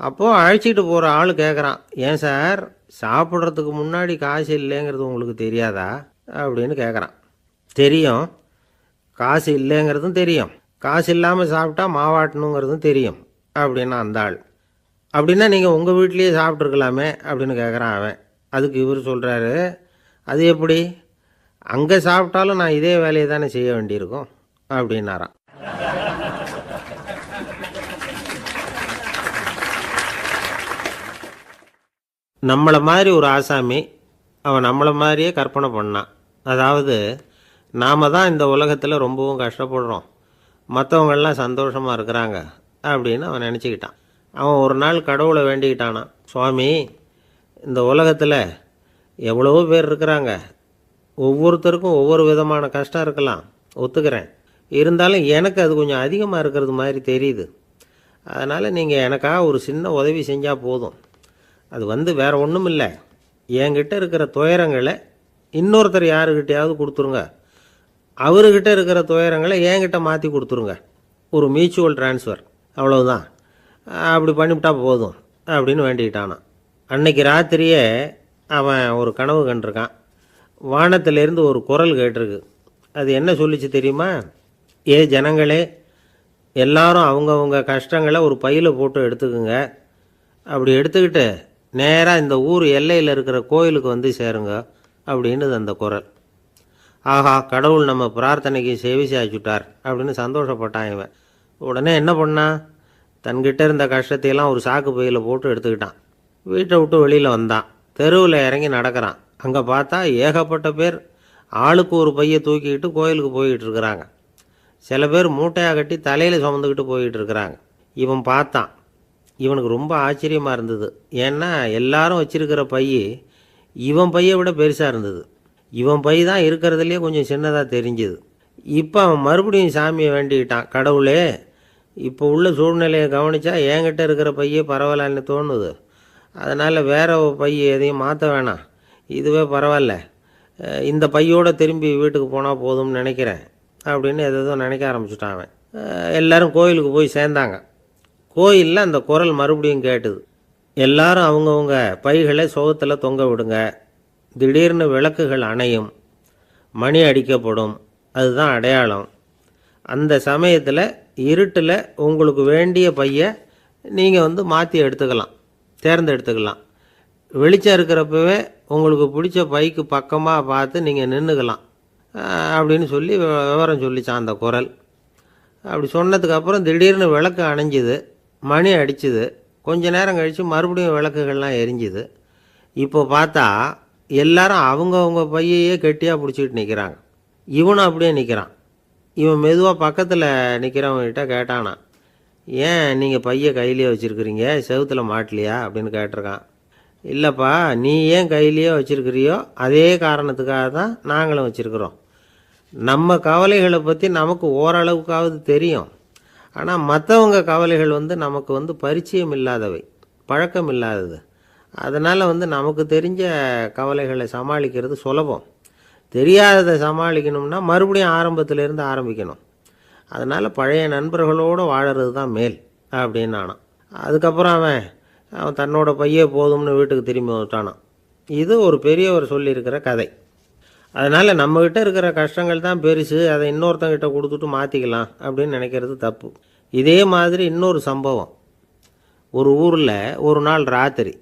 அப்போது அழைச்சிட்டு போகிற ஆள் கேட்குறான், ஏன் சார் சாப்பிட்றதுக்கு முன்னாடி காசு இல்லைங்கிறது உங்களுக்கு தெரியாதா அப்படின்னு கேட்குறான். தெரியும், காசு இல்லைங்கிறதும் தெரியும், காசு இல்லாமல் சாப்பிட்டா மாவாட்டணுங்கிறதும் தெரியும் அப்படின்னா அந்த ஆள். அப்படின்னா நீங்கள் உங்கள் வீட்லேயே சாப்பிட்ருக்கலாமே அப்படின்னு கேட்குறான் அவன். அதுக்கு இவர் சொல்கிறாரு, அது எப்படி, அங்கே சாப்பிட்டாலும் நான் இதே வேலையை தானே செய்ய வேண்டியிருக்கும் அப்படின்னாராம். நம்மளை மாதிரி ஒரு ஆசாமி அவன் நம்மளை மாதிரியே கற்பனை பண்ணான். அதாவது நாம் தான் இந்த உலகத்தில் ரொம்பவும் கஷ்டப்படுறோம், மற்றவங்கள்லாம் சந்தோஷமாக இருக்கிறாங்க அப்படின்னு அவன் நினச்சிக்கிட்டான். அவன் ஒரு நாள் கடவுளை வேண்டிக்கிட்டானா, சுவாமி, இந்த உலகத்தில் எவ்வளவோ பேர் இருக்கிறாங்க, ஒவ்வொருத்தருக்கும் ஒவ்வொரு விதமான கஷ்டம் இருக்கலாம், ஒத்துக்கிறேன். இருந்தாலும் எனக்கு அது கொஞ்சம் அதிகமாக இருக்கிறது மாதிரி தெரியுது. அதனால் நீங்கள் எனக்காக ஒரு சின்ன உதவி செஞ்சால் போதும். அது வேறு ஒன்றும் இல்லை, என்கிட்ட இருக்கிற துயரங்களை இன்னொருத்தர் யாருக்கிட்டையாவது கொடுத்துருங்க, அவர்கிட்ட இருக்கிற துயரங்களை என்கிட்ட மாற்றி கொடுத்துருங்க. ஒரு மியூச்சுவல் ட்ரான்ஸ்ஃபர், அவ்வளவுதான். அப்படி பண்ணிவிட்டா போதும் அப்படின்னு வேண்டிக்கிட்டானான். அன்னைக்கு ராத்திரியே அவன் ஒரு கனவு கண்டிருக்கான். வானத்திலேருந்து ஒரு குரல் கேட்டிருக்கு. அது என்ன சொல்லிச்சு தெரியுமா? ஏ ஜனங்களே, எல்லாரும் அவங்கவுங்க கஷ்டங்களை ஒரு பையில் போட்டு எடுத்துக்குங்க. அப்படி எடுத்துக்கிட்டு நேராக இந்த ஊர் எல்லையில் இருக்கிற கோயிலுக்கு வந்து சேருங்க அப்படின்னுது அந்த குரல். ஆஹா, கடவுள் நம்ம பிரார்த்தனைக்கு செவி சாய்ச்சுட்டார் அப்படின்னு சந்தோஷப்பட்டான் இவன். உடனே என்ன பண்ணான்? தன்கிட்ட இருந்த கஷ்டத்தையெல்லாம் ஒரு சாக்கு பையில் போட்டு எடுத்துக்கிட்டான். வீட்டை விட்டு வெளியில் வந்தான். தெருவில் இறங்கி நடக்கிறான். அங்கே பார்த்தா ஏகப்பட்ட பேர் ஆளுக்கு ஒரு பையை தூக்கிக்கிட்டு கோயிலுக்கு போய்கிட்டு இருக்கிறாங்க. சில பேர் மூட்டையாக கட்டி தலையில் சுமந்துக்கிட்டு போய்கிட்டு இருக்கிறாங்க. இவன் பார்த்தான். இவனுக்கு ரொம்ப ஆச்சரியமாக இருந்தது. ஏன்னா எல்லாரும் வச்சிருக்கிற பை இவன் பையை விட பெருசாக இருந்தது. இவன் பை தான் இருக்கிறதுலையே கொஞ்சம் சின்னதாக தெரிஞ்சுது. இப்போ அவன் மறுபடியும் சாமியை வேண்டிக்கிட்டான். கடவுளே, இப்போ உள்ள சூழ்நிலையை கவனித்தா என்கிட்ட இருக்கிற பையே பரவாயில்லன்னு தோணுது. அதனால் வேற பை எதையும் மாற்ற வேணாம், இதுவே பரவாயில்ல, இந்த பையோடு திரும்பி வீட்டுக்கு போனால் போதும்னு நினைக்கிறேன் அப்படின்னு எதோ நினைக்க ஆரம்பிச்சுட்டான் அவன். எல்லோரும் கோயிலுக்கு போய் சேர்ந்தாங்க. கோயிலில் அந்த குரல் மறுபடியும் கேட்டுது. எல்லாரும் அவங்கவுங்க பைகளை சோகத்தில் தொங்க விடுங்க. திடீர்னு விளக்குகள் அணையும், மணி அடிக்கப்படும், அதுதான் அடையாளம். அந்த சமயத்தில் இருட்டில் உங்களுக்கு வேண்டிய பையை நீங்கள் மாற்றி எடுத்துக்கலாம், தேர்ந்தெடுத்துக்கலாம். வெளிச்சம் இருக்கிறப்பவே உங்களுக்கு பிடிச்ச பைக்கு பக்கமாக பார்த்து நீங்கள் நின்றுக்கலாம் அப்படின்னு சொல்லி விவரம் சொல்லிச்சான் அந்த குரல். அப்படி சொன்னதுக்கப்புறம் திடீர்னு விளக்கு அணைஞ்சிது, மணி அடிச்சுது. கொஞ்ச நேரம் கழித்து மறுபடியும் விளக்குகள்லாம் எரிஞ்சுது. இப்போ பார்த்தா எல்லாரும் அவங்கவுங்க பையையே கெட்டியாக பிடிச்சிக்கிட்டு நிற்கிறாங்க. இவனும் அப்படியே நிற்கிறான். இவன் மெதுவாக பக்கத்தில் நிற்கிறவங்ககிட்ட கேட்டானா, ஏன் நீங்கள் பையை கையிலேயே வச்சுருக்கிறீங்க, செவுத்தில் மாட்டலையா அப்படின்னு கேட்டிருக்கான். இல்லைப்பா, நீ ஏன் கையிலேயே வச்சுருக்கிறியோ அதே காரணத்துக்காக தான் நாங்களும் வச்சுருக்குறோம். நம்ம கவலைகளை பற்றி நமக்கு ஓரளவுக்காவது தெரியும். ஆனால் மற்றவங்க கவலைகள் நமக்கு பரிச்சயம் இல்லாதவை, பழக்கம் இல்லாதது. அதனால் நமக்கு தெரிஞ்ச கவலைகளை சமாளிக்கிறது சுலபம். தெரியாததை சமாளிக்கணும்னா மறுபடியும் ஆரம்பத்திலேருந்து ஆரம்பிக்கணும். அதனால் பழைய நண்பர்களோடு வாழறது தான் மேல் அப்படின்னு நானான். அதுக்கப்புறம் அவன் தன்னோட பையே போதும்னு வீட்டுக்கு திரும்பி வந்துட்டானான். இது ஒரு பெரியவர் சொல்லியிருக்கிற கதை. அதனால் நம்மக்கிட்ட இருக்கிற கஷ்டங்கள் தான் பெருசு, அதை இன்னொருத்தங்கிட்ட கொடுத்துட்டு மாற்றிக்கலாம் அப்படின்னு நினைக்கிறது தப்பு. இதே மாதிரி இன்னொரு சம்பவம். ஒரு ஊரில் ஒரு நாள் ராத்திரி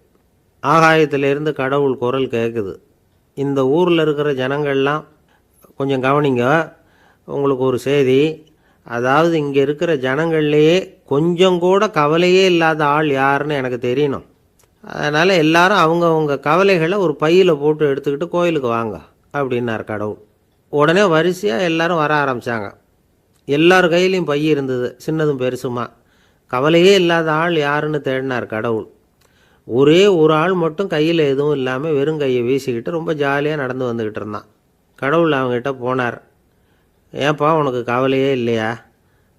ஆகாயத்திலேருந்து கடவுள் குரல் கேட்குது. இந்த ஊரில் இருக்கிற ஜனங்கள்லாம் கொஞ்சம் கவனிங்க, உங்களுக்கு ஒரு செய்தி. அதாவது இங்கே இருக்கிற ஜனங்கள்லேயே கொஞ்சம் கூட கவலையே இல்லாத ஆள் யாருன்னு எனக்கு தெரியணும். அதனால் எல்லாரும் அவங்கவுங்க கவலைகளை ஒரு பையில் போட்டு எடுத்துக்கிட்டு கோயிலுக்கு வாங்க அப்படின்னார் கடவுள். உடனே வரிசையாக எல்லாரும் வர ஆரம்பித்தாங்க. எல்லார் கையிலையும் பை இருந்தது, சின்னதும் பெருசுமா. கவலையே இல்லாத ஆள் யாருன்னு தேடினார் கடவுள். ஒரே ஒரு ஆள் மட்டும் கையில் எதுவும் இல்லாமல் வெறும் கையை வீசிக்கிட்டு ரொம்ப ஜாலியாக நடந்து வந்துக்கிட்டு இருந்தான். கடவுள் அவங்ககிட்ட போனார். ஏன்ப்பா, உனக்கு கவலையே இல்லையா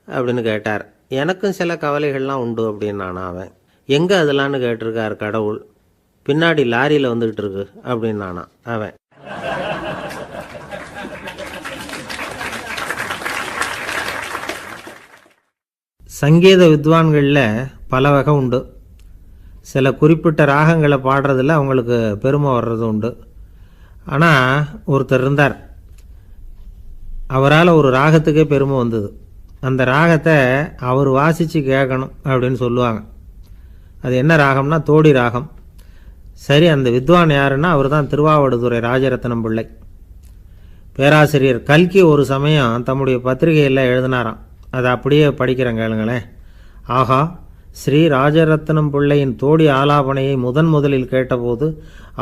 அப்படின்னு கேட்டார். எனக்கும் சில கவலைகள்லாம் உண்டு அப்படின்னு அவன். எங்கே அதெல்லாம்னு கேட்டிருக்கார் கடவுள். பின்னாடி லாரியில் வந்துக்கிட்டு இருக்கு அப்படின்னு அவன். சங்கீத வித்வான்களில் பல வகை உண்டு. சில குறிப்பிட்ட ராகங்களை பாடுறதில் அவங்களுக்கு பெருமை வர்றது உண்டு. ஆனால் ஒருத்தர் இருந்தார், அவரால் ஒரு ராகத்துக்கே பெருமை வந்தது. அந்த ராகத்தை அவர் வாசித்து கேட்கணும் அப்படின்னு சொல்லுவாங்க. அது என்ன ராகம்னா தோடி ராகம். சரி, அந்த வித்வான் யாருன்னா அவர் தான் திருவாவடுதுறை ராஜரத்னம் பிள்ளை. பேராசிரியர் கல்கி ஒரு சமயம் தம்முடைய பத்திரிகையில் எழுதினாராம். அதை அப்படியே படிக்கிறேன் கேளுங்களேன். ஆகா, ஸ்ரீ ராஜரத்னம் பிள்ளையின் தோடி ஆலாபனையை முதலில் கேட்டபோது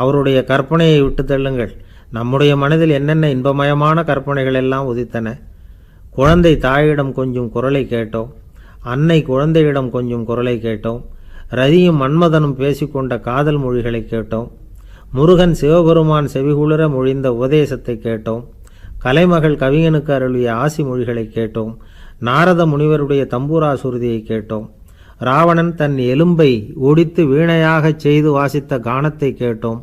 அவருடைய கற்பனையை விட்டு தள்ளுங்கள். நம்முடைய மனதில் என்னென்ன இன்பமயமான கற்பனைகள் எல்லாம் உதித்தன. குழந்தை தாயிடம் கொஞ்சம் குரலை கேட்டோம், அன்னை குழந்தையிடம் கொஞ்சம் குரலை கேட்டோம், ரதியும் மன்மதனும் பேசிக்கொண்ட காதல் மொழிகளை கேட்டோம், முருகன் சிவபெருமான் செவிகுளிர மொழிந்த உபதேசத்தை கேட்டோம், கலைமகள் கவிஞனுக்கு அருளிய ஆசி மொழிகளை கேட்டோம், நாரத முனிவருடைய தம்பூரா சுருதியை கேட்டோம், ராவணன் தன் எலும்பை ஒடித்து வீணையாகச் செய்து வாசித்த கானத்தை கேட்டோம்,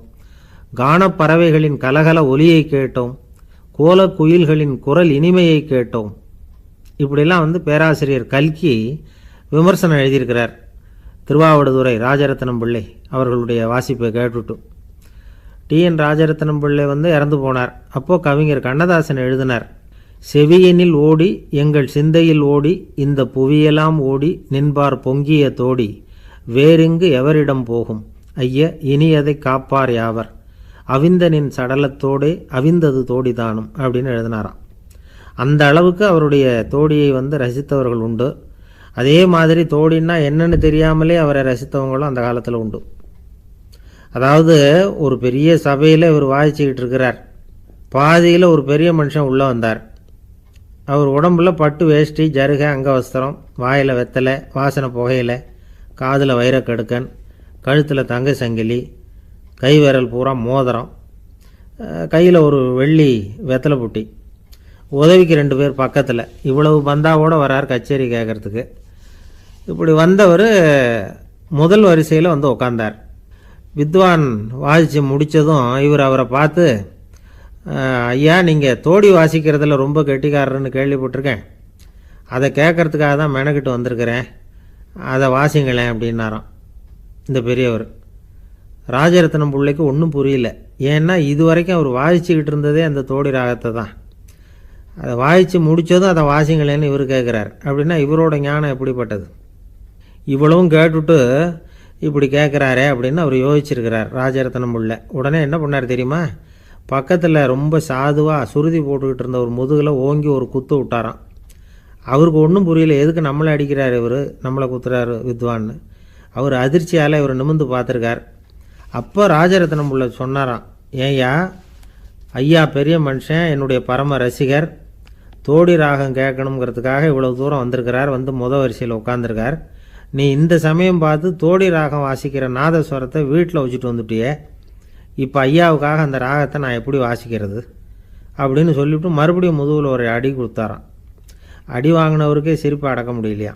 கானப்பறவைகளின் கலகல ஒலியை கேட்டோம், கோலக்குயில்களின் குரல் இனிமையை கேட்டோம். இப்படிலாம் பேராசிரியர் கல்கி விமர்சனம் எழுதியிருக்கிறார். திருவாவடுதுறை ராஜரத்னம் பிள்ளை அவர்களுடைய வாசிப்பை கேட்டுட்டு டிஎன் ராஜரத்னம் பிள்ளை இறந்து போனார். அப்போது கவிஞர் கண்ணதாசன் எழுதினார், செவியனில் ஓடி எங்கள் சிந்தையில் ஓடி இந்த புவியெல்லாம் ஓடி நின்பார் பொங்கிய தோடி வேறிங்கு எவரிடம் போகும் ஐய இனி அதை காப்பார் யாவர் அவிந்தனின் சடலத்தோடே அவிந்தது தோடிதானும் அப்படின்னு எழுதினாராம். அந்த அளவுக்கு அவருடைய தோடியை ரசித்தவர்கள் உண்டு. அதே மாதிரி தோடின்னா என்னன்னு தெரியாமலே அவரை ரசித்தவங்களும் அந்த காலத்தில் உண்டு. அதாவது ஒரு பெரிய சபையில் இவர் வாசிச்சுக்கிட்டு இருக்கிறார். பாதியில் ஒரு பெரிய மனுஷன் உள்ளே வந்தார். அவர் உடம்புல பட்டு வேஷ்டி, ஜருகை, அங்கவஸ்திரம், வாயில் வெத்தலை, வாசனை புகையில, காதில் வைரக்கடுக்கன், கழுத்தில் தங்க சங்கிலி, கை விரல் பூரா மோதிரம், கையில் ஒரு வெள்ளி வெத்தலை புட்டி, உதவிக்கு 2 பேர் பக்கத்தில். இவ்வளவு பந்தாவோடு வரார் கச்சேரி கேட்குறதுக்கு. இப்படி வந்தவர் முதல் வரிசையில் உட்காந்தார். வித்வான் வாசித்து முடித்ததும் இவர் அவரை பார்த்து, ஐயா நீங்கள் தோடி வாசிக்கிறதுல ரொம்ப கெட்டிக்காரர்னு கேள்விப்பட்டிருக்கேன், அதை கேட்குறதுக்காக தான் மெனக்கிட்டு வந்திருக்கிறேன், அதை வாசிங்களேன் அப்படின்னாராம் இந்த பெரியவர். ராஜரத்னம் பிள்ளைக்கு ஒன்றும் புரியல. ஏன்னா இது வரைக்கும் அவர் வாசிச்சுக்கிட்டு இருந்ததே அந்த தோடி ராகத்தை தான். அதை வாசித்து முடித்ததும் அதை வாசிங்களேன்னு இவர் கேட்குறார். அப்படின்னா இவரோட ஞானம் எப்படிப்பட்டது? இவ்வளவும் கேட்டுட்டு இப்படி கேட்குறாரே அப்படின்னு அவர் யோசிச்சிருக்கிறார் ராஜரத்னம் பிள்ளை. உடனே என்ன பண்ணார் தெரியுமா? பக்கத்தில் ரொம்ப சாதுவாக சுருதி போட்டுக்கிட்டு இருந்த ஒரு முதுகில் ஓங்கி ஒரு குத்து விட்டாராம். அவருக்கு ஒன்றும் புரியல, எதுக்கு நம்மளை அடிக்கிறார் இவர், நம்மளை குத்துறாரு வித்வான்னு. அவர் அதிர்ச்சியால் இவர் நிமிர்ந்து பார்த்துருக்கார். அப்போ ராஜரத்னம் பிள்ளை சொன்னாராம், ஏய்யா ஐயா பெரிய மனுஷன், என்னுடைய பரம ரசிகர், தோடி ராகம் கேட்கணுங்கிறதுக்காக இவ்வளோ தூரம் வந்திருக்கிறார், வரிசையில் உட்காந்துருக்கார். நீ இந்த சமயம் பார்த்து தோடி ராகம் வாசிக்கிற நாதஸ்வரத்தை வீட்டில் வச்சுட்டு வந்துட்டியே, இப்போ ஐயாவுக்காக அந்த ராகத்தை நான் எப்படி வாசிக்கிறது அப்படின்னு சொல்லிவிட்டு மறுபடியும் முதுகில் ஒரு அடி கொடுத்தாராம். அடி வாங்கினவருக்கே சிரிப்பு அடக்க முடியலையா.